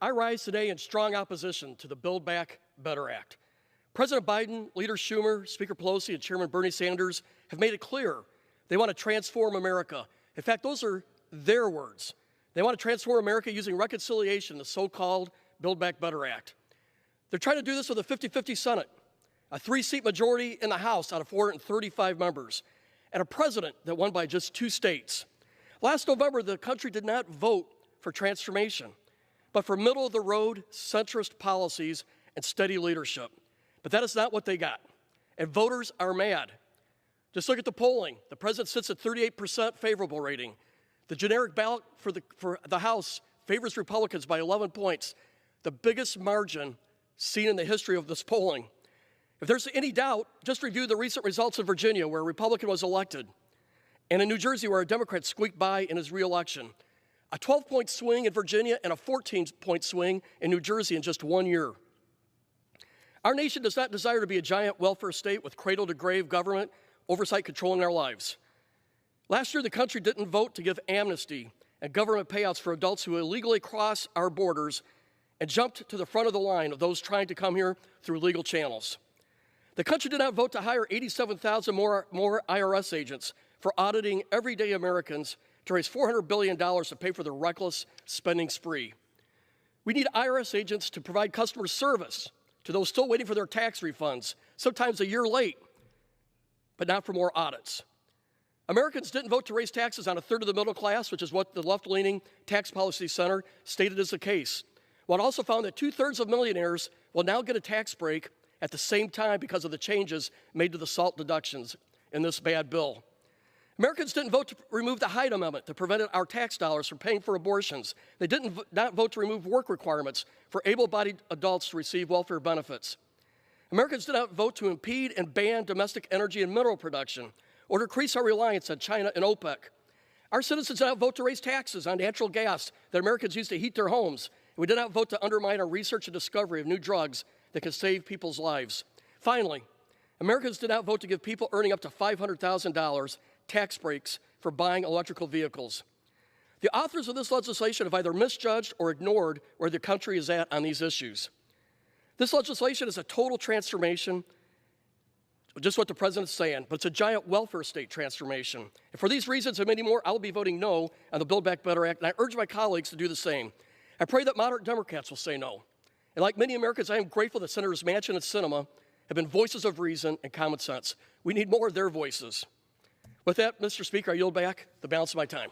I rise today in strong opposition to the Build Back Better Act. President Biden, Leader Schumer, Speaker Pelosi, and Chairman Bernie Sanders have made it clear they want to transform America. In fact, those are their words. They want to transform America using reconciliation, the so-called Build Back Better Act. They're trying to do this with a 50-50 Senate, a 3-seat majority in the House out of 435 members, and a president that won by just 2 states. Last November, the country did not vote for transformation, but for middle-of-the-road centrist policies and steady leadership. But that is not what they got, and voters are mad. Just look at the polling. The president sits at 38% favorable rating. The generic ballot for the House favors Republicans by 11 points, the biggest margin seen in the history of this polling. If there's any doubt, just review the recent results in Virginia, where a Republican was elected, and in New Jersey, where a Democrat squeaked by in his reelection. A 12-point swing in Virginia and a 14-point swing in New Jersey in just 1 year. Our nation does not desire to be a giant welfare state with cradle-to-grave government oversight controlling our lives. Last year, the country didn't vote to give amnesty and government payouts for adults who illegally cross our borders and jumped to the front of the line of those trying to come here through legal channels. The country did not vote to hire 87,000 more IRS agents for auditing everyday Americans to raise $400 billion to pay for their reckless spending spree. We need IRS agents to provide customer service to those still waiting for their tax refunds, sometimes a year late, but not for more audits. Americans didn't vote to raise taxes on a third of the middle class, which is what the left-leaning Tax Policy Center stated is the case. Well, it also found that 2/3 of millionaires will now get a tax break at the same time because of the changes made to the SALT deductions in this bad bill. Americans didn't vote to remove the Hyde Amendment that prevented our tax dollars from paying for abortions. They didn't not vote to remove work requirements for able-bodied adults to receive welfare benefits. Americans did not vote to impede and ban domestic energy and mineral production or to increase our reliance on China and OPEC. Our citizens did not vote to raise taxes on natural gas that Americans use to heat their homes. And we did not vote to undermine our research and discovery of new drugs that can save people's lives. Finally, Americans did not vote to give people earning up to $500,000 tax breaks for buying electrical vehicles. The authors of this legislation have either misjudged or ignored where the country is at on these issues. This legislation is a total transformation, just what the president's saying, but it's a giant welfare state transformation. And for these reasons and many more, I will be voting no on the Build Back Better Act, and I urge my colleagues to do the same. I pray that moderate Democrats will say no. And like many Americans, I am grateful that Senators Manchin and Sinema have been voices of reason and common sense. We need more of their voices. With that, Mr. Speaker, I yield back the balance of my time.